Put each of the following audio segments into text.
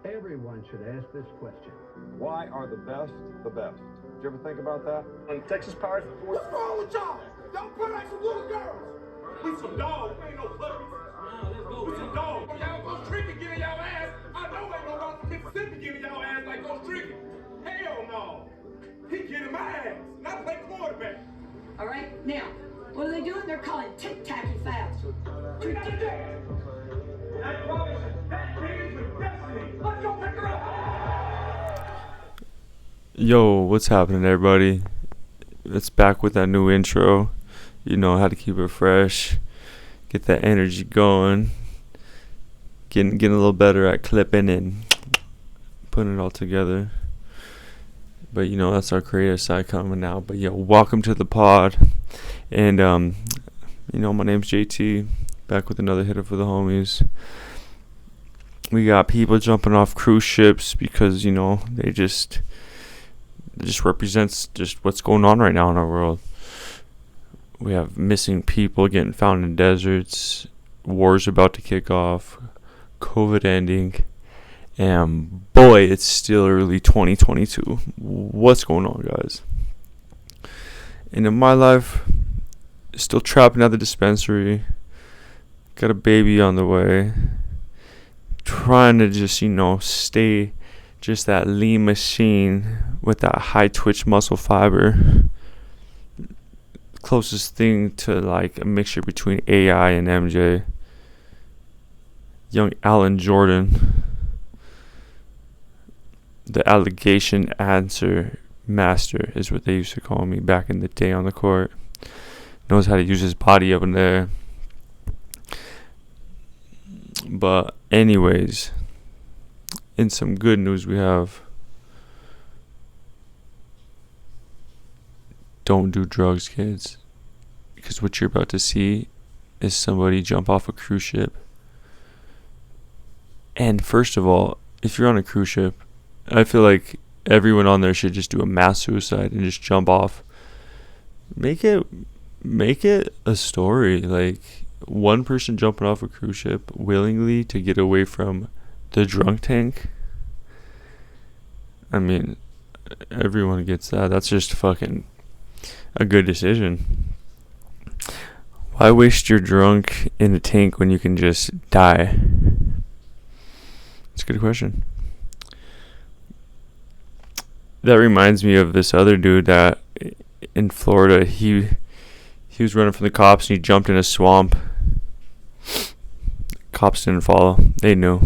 Everyone should ask this question. Why are the best the best? Did you ever think about that? On Texas Power Force. What's wrong with y'all? Y'all put like some little girls. We some dogs. We ain't no puppies. We some dogs. Y'all go tricky getting y'all ass. I know ain't no one from Mississippi getting y'all ass like those tricky. Hell no. He getting my ass. And I play quarterback. All right, now, what are they doing? They're calling tic-tacky fouls. We gotta do it. I promise you, that begins with destiny. Let's go pick her up. Yo, what's happening, everybody? It's back with that new intro. You know how to keep it fresh, get that energy going, getting a little better at clipping and putting it all together. But you know, that's our creative side coming out. But yo, welcome to the pod. And you know, my name's JT, back with another hitter for the homies. We got people jumping off cruise ships because, you know, it just represents just what's going on right now in our world. We have missing people getting found in deserts, wars about to kick off, COVID ending, and boy, it's still early 2022. What's going on, guys? And in my life, still trapping at the dispensary, got a baby on the way, trying to just, you know, stay just that lean machine with that high twitch muscle fiber. Closest thing to like a mixture between AI and MJ. Young Alan Jordan. The allegation answer master is what they used to call me back in the day on the court. Knows how to use his body up in there. But anyways, in some good news we have, don't do drugs, kids, because what you're about to see is somebody jump off a cruise ship. And first of all, if you're on a cruise ship, I feel like everyone on there should just do a mass suicide and just jump off. Make it a story, like one person jumping off a cruise ship willingly to get away from the drunk tank. I mean, everyone gets that. That's just fucking a good decision. Why waste your drunk in the tank when you can just die? It's a good question. That reminds me of this other dude that in Florida, he was running from the cops and he jumped in a swamp. Cops didn't follow. They knew.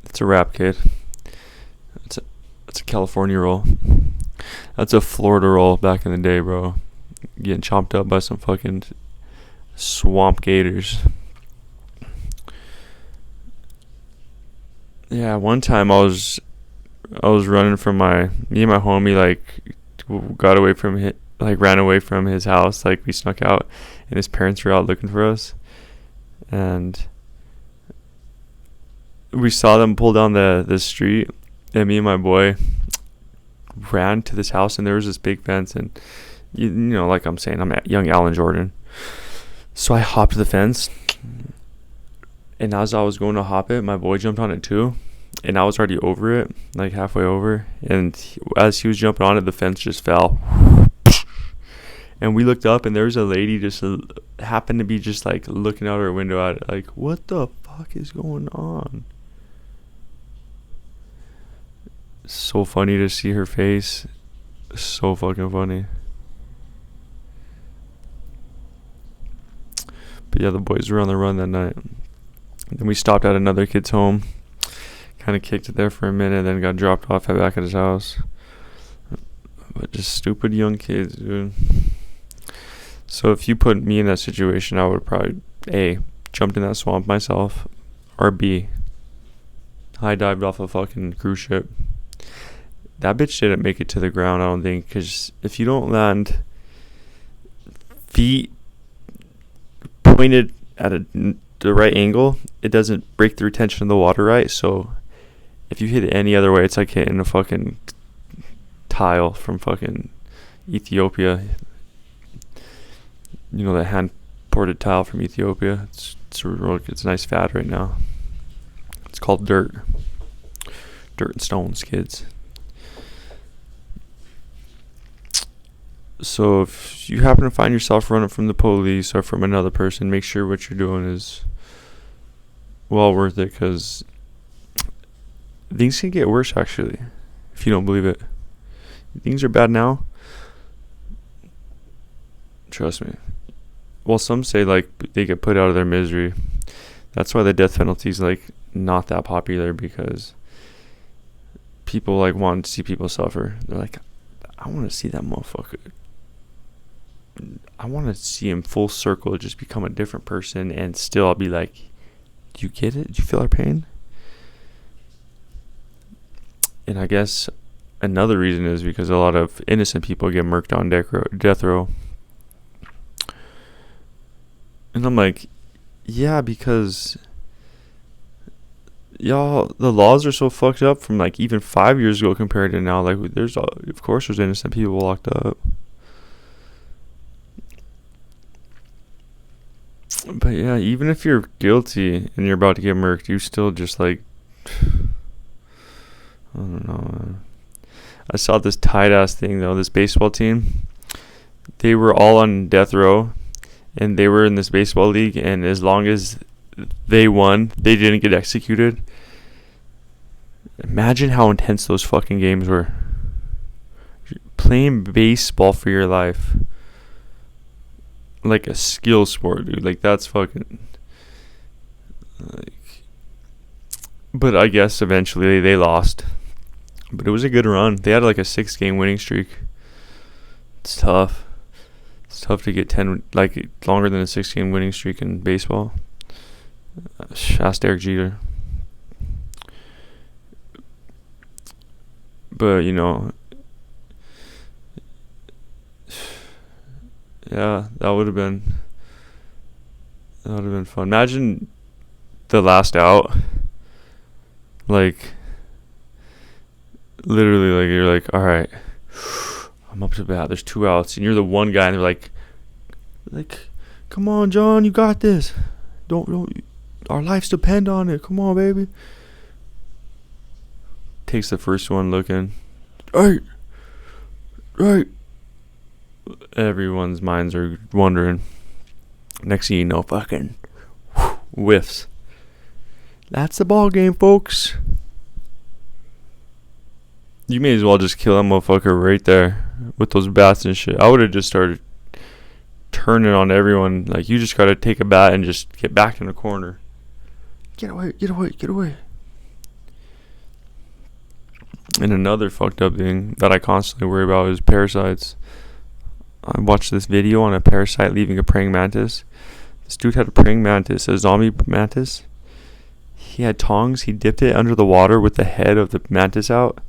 It's a rap, kid. It's a California roll. That's a Florida roll back in the day, bro. Getting chomped up by some fucking swamp gators. Yeah, one time I was running from me and my homie, like, got away from him, like, ran away from his house. Like, we snuck out and his parents were out looking for us, and we saw them pull down the street, and me and my boy ran to this house, and there was this big fence, and you know, like I'm saying, I'm young Alan Jordan, so I hopped the fence, and as I was going to hop it, my boy jumped on it too, and I was already over it, like halfway over, and as he was jumping on it, the fence just fell, and we looked up, and there was a lady just happened to be just like looking out her window at it, like, what the fuck is going on? So funny to see her face. So fucking funny. But yeah, the boys were on the run that night. Then we stopped at another kid's home. Kind of kicked it there for a minute, then got dropped off back at his house. But just stupid young kids, dude. So if you put me in that situation, I would probably A, jumped in that swamp myself, or B, high dived off a fucking cruise ship. That bitch didn't make it to the ground, I don't think, because if you don't land feet pointed at the right angle, it doesn't break the retention of the water right. So if you hit it any other way, it's like hitting a fucking tile from fucking Ethiopia. You know, that hand ported tile from Ethiopia. It's nice fad right now. It's called dirt. Dirt and stones, kids. So if you happen to find yourself running from the police or from another person, make sure what you're doing is well worth it, because things can get worse, actually, if you don't believe it. Things are bad now. Trust me. Well, some say like they get put out of their misery. That's why the death penalty is like not that popular, because people like want to see people suffer. They're like, I want to see that motherfucker. I want to see him full circle, just become a different person, and still I'll be like, do you get it? Do you feel our pain? And I guess another reason is because a lot of innocent people get murked on death row. And I'm like, yeah, because y'all, the laws are so fucked up from like even 5 years ago compared to now. Like, of course there's innocent people locked up. But yeah, even if you're guilty and you're about to get murked, you still just like, I don't know, man. I saw this tight ass thing though. This baseball team, they were all on death row, and they were in this baseball league. And as long as they won, they didn't get executed. Imagine how intense those fucking games were. Playing baseball for your life, like a skill sport, dude. Like, that's fucking like. But I guess eventually they lost. But it was a good run. They had like a 6-game winning streak. It's tough. It's tough to get 10, like longer than a 6-game winning streak in baseball. Ask Derek Jeter. But you know, yeah, that would have been fun. Imagine the last out, like literally, like you're like, all right, I'm up to bat. There's 2 outs, and you're the one guy, and they're like, come on, John, you got this. Don't. Our lives depend on it. Come on, baby. Takes the first one, looking, right. Everyone's minds are wondering. Next thing you know, fucking whiffs. That's the ball game, folks. You may as well just kill that motherfucker right there with those bats and shit. I would have just started turning on everyone. Like, you just gotta take a bat and just get back in the corner. Get away. And another fucked up thing that I constantly worry about is parasites. I watched this video on a parasite leaving a praying mantis. This dude had a praying mantis, a zombie mantis. He had tongs. He dipped it under the water with the head of the mantis out,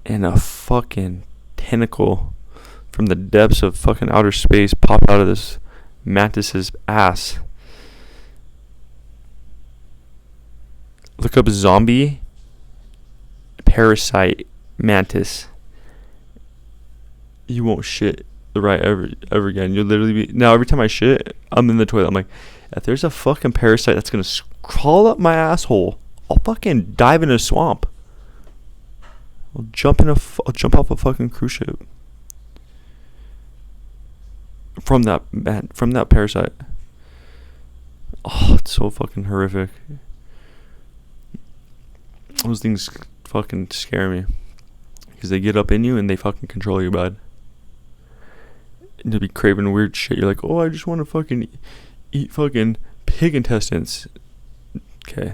and a fucking tentacle from the depths of fucking outer space popped out of this mantis's ass. Look up zombie parasite mantis. You won't shit the right ever again. You'll literally be, now every time I shit, I'm in the toilet. I'm like, if there's a fucking parasite that's gonna crawl up my asshole, I'll fucking dive in a swamp. I'll jump off a fucking cruise ship. From that parasite. Oh, it's so fucking horrific. Those things fucking scare me, because they get up in you and they fucking control you bad. And you'll be craving weird shit. You're like, oh, I just want to fucking eat fucking pig intestines. Okay.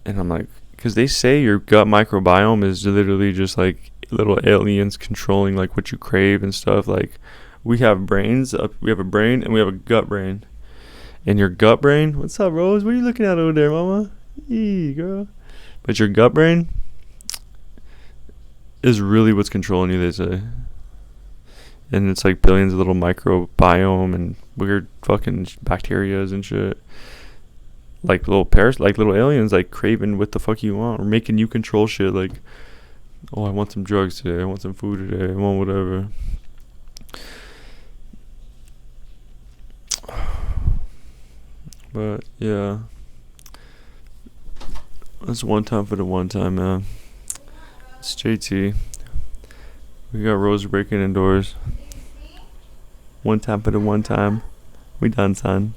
And I'm like, because they say your gut microbiome is literally just like little aliens controlling like what you crave and stuff. Like, we have brains, we have a brain, and we have a gut brain. And your gut brain, what's up, Rose? What are you looking at over there, mama? Hey, girl. But your gut brain is really what's controlling you, they say. And it's like billions of little microbiome and weird fucking bacterias and shit. Like little like little aliens, like craving what the fuck you want, or making you control shit. Like, oh, I want some drugs today, I want some food today, I want whatever. But yeah, that's one time for the one time, man. It's JT. We got Rose breaking indoors. One time for the one time. We done, son.